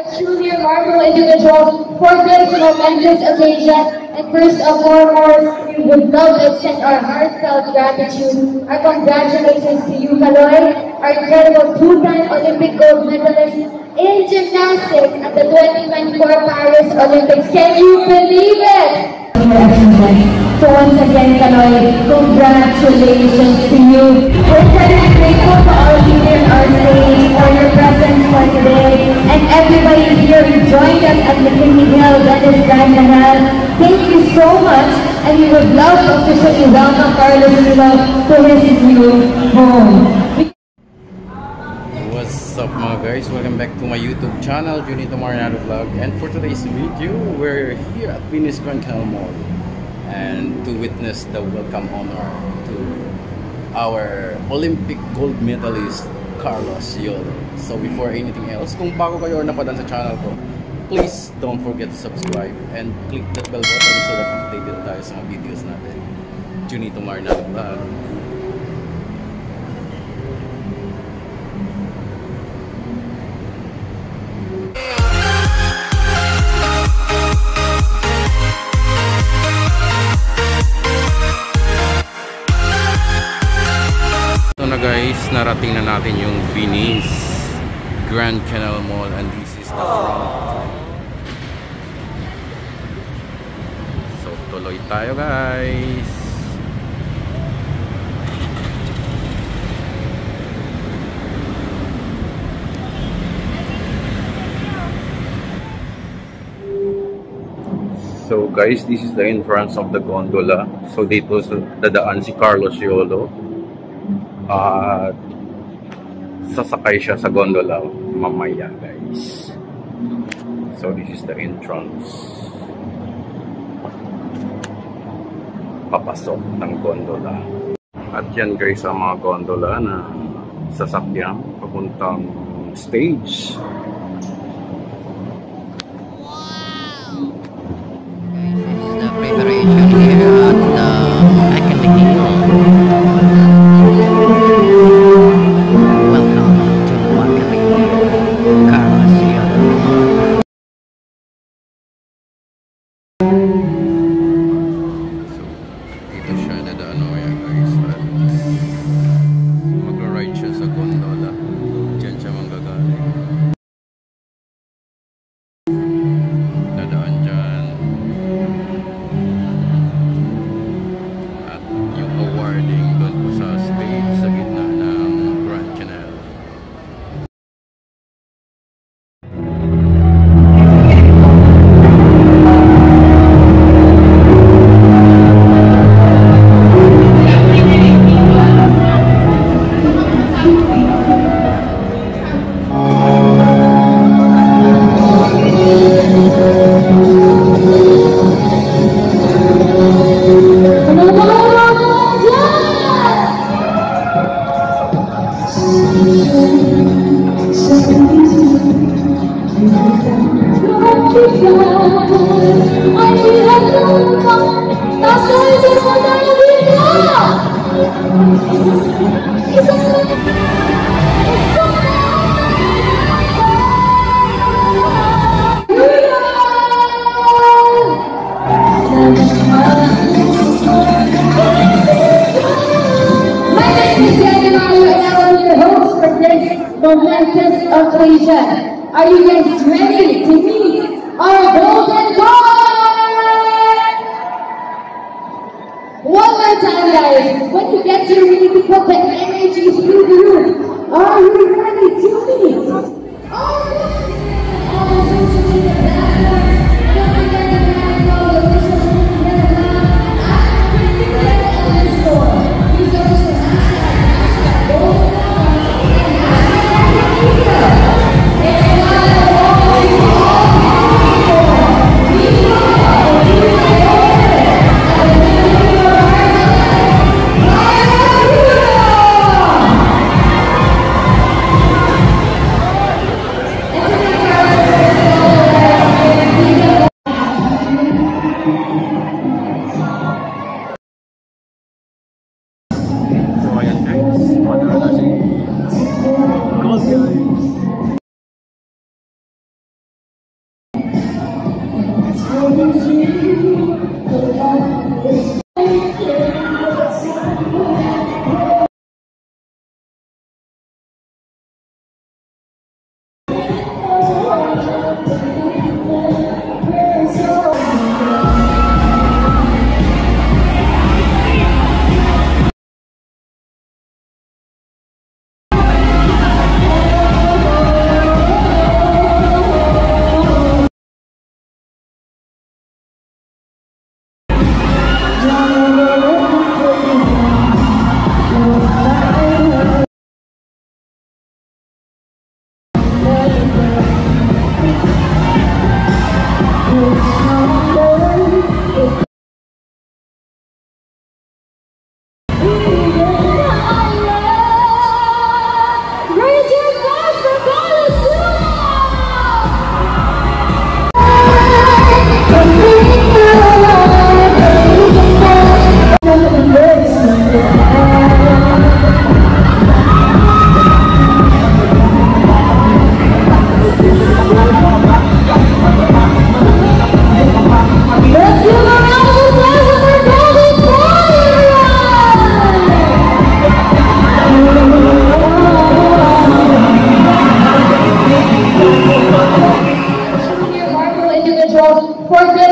a truly remarkable individual for this momentous occasion. And first of foremost, we would love to extend our heartfelt gratitude, our congratulations to you, Kaloy, our incredible two-time Olympic gold medalist in gymnastics at the 2024 Paris Olympics. Can you believe it? So once again, Kaloy, congratulations to you. We're very grateful to all of you here on our stage for your presence for today. And everybody here who joined us at McKinley Hill, that is Grand Canal. Thank you so much, and we would love to officially welcome Carlos Milo to his new home. What's up mga guys? Welcome back to my YouTube channel, Junito Marinado Vlog. And for today's video, we're here at Venice Grand Canal Mall and to witness the welcome honor to our Olympic gold medalist Carlos Yolo. So before anything else, kung bago kayo or napadaan sa channel ko, please don't forget to subscribe and click that bell button so that updated tayo sa mga videos natin. Junito Marinado Vlog. Guys, narating na natin yung Venice Grand Canal Mall and this is the front. So tuloy tayo guys. So guys, this is the entrance of the gondola. So dito dadaan si Carlos Yolo. Sasakay siya sa gondola mamaya guys. So this is the entrance. Papasok ng gondola. At yan guys ang mga gondola na sasakyan papuntang stage. Wow! This is the preparation here at McKinley Hill. Momentous occasion. Are you guys ready to meet our golden guard? One more time, guys. When you get here, we need to put the energy through the roof. Are you ready to meet?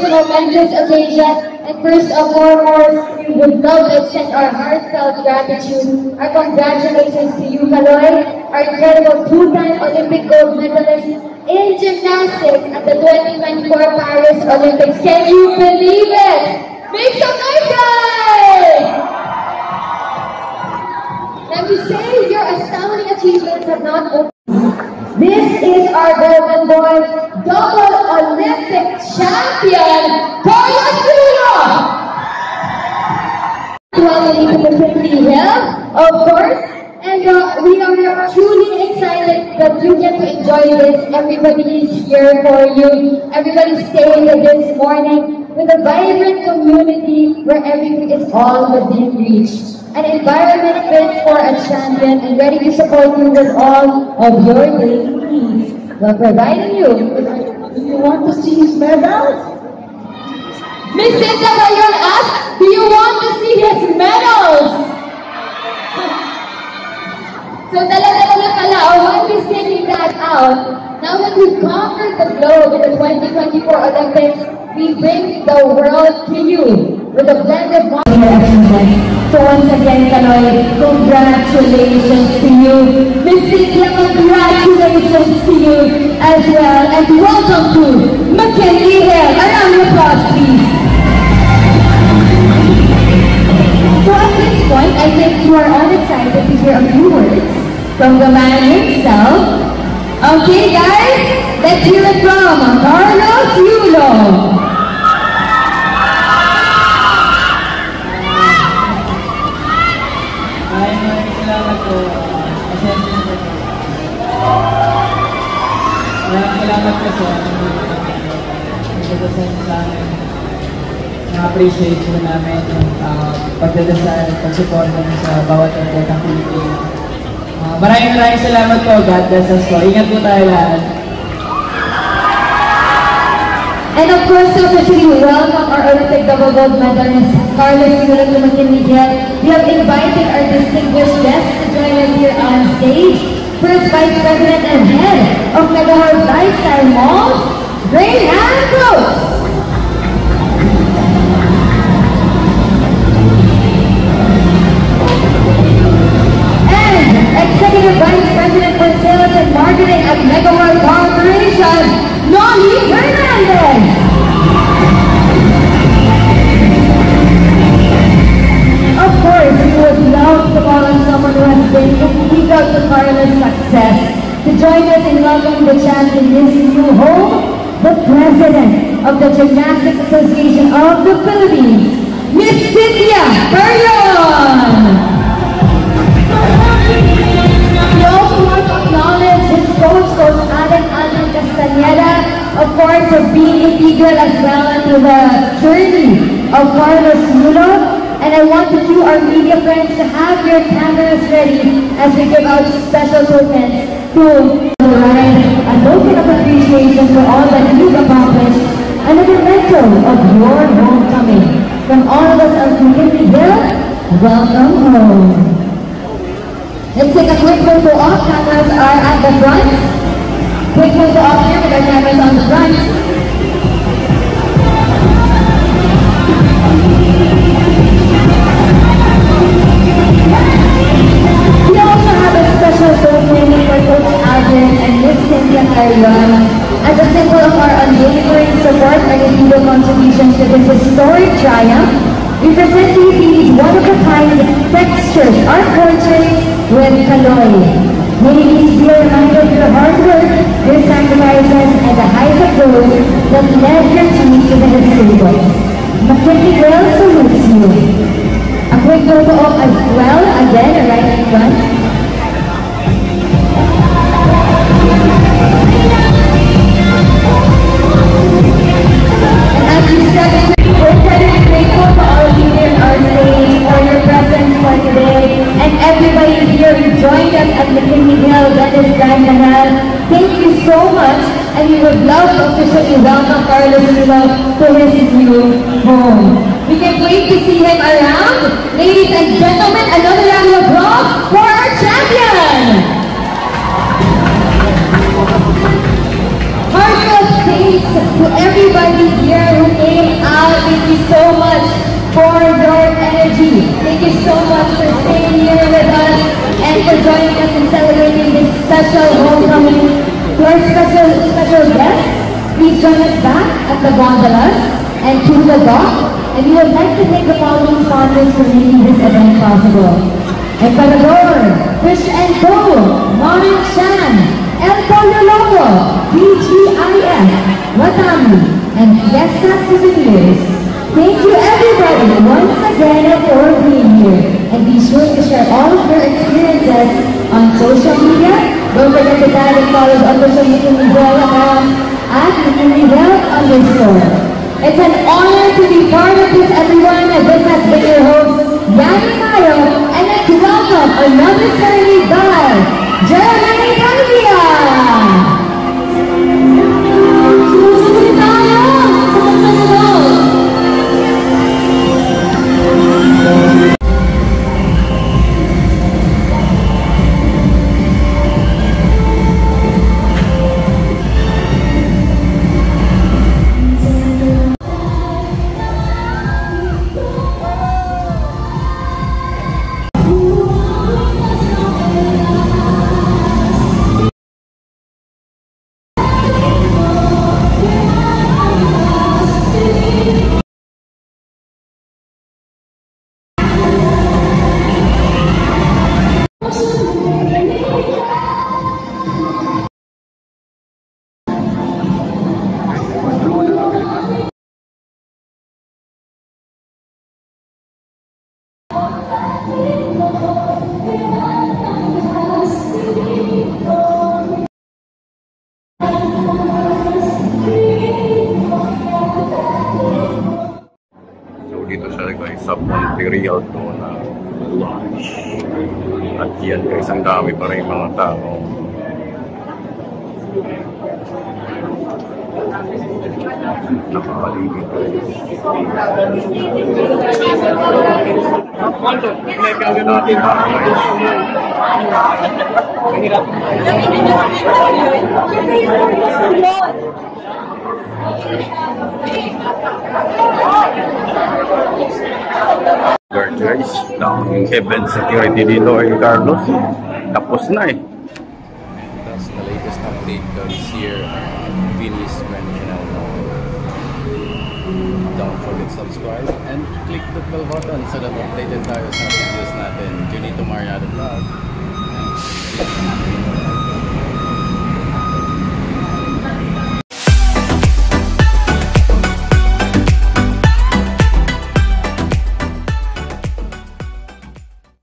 this momentous occasion, and first and foremost, we would love to extend our heartfelt gratitude, our congratulations to you, Kaloy, our incredible two-time Olympic gold medalist in gymnastics at the 2024 Paris Olympics. Can you believe it? Make some noise, guys! Let me say, your astounding achievements have not only... This is our golden boy, double Olympic champion, Carlos Yulo! Welcome to McKinley Hill, of course, and we are truly excited that you get to enjoy this. Everybody is here for you. Everybody's staying this morning with a vibrant community where everything is all within reach. An environment fit for a champion and ready to support you with all of your daily needs. We're providing you. Do you want to see his medals? Miss Cynthia Bayon asked, do you want to see his medals? So talaga pala, while we're sending that out, now that we've conquered the globe in the 2024 Olympics, we bring the world to you with a blend of So once again, Kaloy, congratulations to you. Miss Cynthia, congratulations to you as well. And welcome to McKinley Hill. A round of applause, please. So at this point, I think you are all excited to hear a few words from the man himself. Okay, guys, let's hear it from Carlos Yulo. Salamat po. Salamat po sa pagdadasal sa amin. Na-appreciate po namin yung pagdadasal, pagsuporta sa bawat atletang Pilipino. Maraming salamat po. God bless us po. Ingat po tayo lahat. And of course, to officially welcome our Olympic double gold medalist, Carlos Yulo to McKinley Hill. We have invited our distinguished guests to join us here on stage. First Vice President and Head of Megahorn Lifestyle Malls, Graham Cruz. And Executive Vice President for Sales and Marketing at Megahorn Corporation, Noli Hernandez. Of course, we would love to call on someone who has been integral to Carlos' success to join us in welcoming the champion in his new home, the President of the Gymnastics Association of the Philippines, Miss Cynthia Bayon. We also want to acknowledge his coach, Coach Allen Castaneda, of course, for being integral as well to the journey of Carlos Yulo. And I want to cue our media friends to have your cameras ready as we give out special tokens to provide a token of appreciation for all that you've accomplished and a memento of your homecoming. From all of us at McKinley Hill, welcome home. Let's take a quick photo off. Cameras are at the front. Quick photo off here with our cameras on the front. We also have a special token for Coach Alden and Miss Cynthia Bayon as a symbol of our unwavering support and individual contributions to this historic triumph. We present to you these one-of-a-kind textured art portraits with Kaloy. May these be a reminder of your hard work, your sacrifices, and the highs of those that led your team to the history books. McKinley Hill salutes you. A quick photo op as well, again, right in front. And as you step in, we're very grateful to all of you here on our stage for your presence for today. And everybody here who joined us at McKinley Hill, that is Grand Canal. Thank you so much, and we would love to officially welcome Carlos Yulo to his new home. We can't wait to see him around. Ladies and gentlemen, another round of applause for our champion! Heartfelt thanks to everybody here who came joining us in celebrating this special homecoming. To our special guests, please join us back at the gondolas and to the dock. And we would like to thank the following sponsors for making this event possible: Ecuador, Fish and Co, Marin Chan, El Pollo Loco, TGIF, Watami, and Fiesta Souvenirs. Thank you everybody once again for being here. And be sure to share all of your experiences on social media. Don't forget to tag and follow the official Univel account at Univel_. It's an honor to be part of this, everyone. This has been your host, Yanni Mayo, and let's welcome another serenade by Jeremy Garcia! Susunod tayo! Susunod! Dito siya guys sa Imperial Tuna Lodge. At yan guys, ang dami pa rin mga tao. Nakapaligid guys. Guys, ang event security dito ay Carlos. Tapos na eh. That's the latest update guys here at Venus Grand Canal Mall. Don't forget to subscribe and click the bell button so that updated tayo sa videos natin. Junito Mariano Vlog.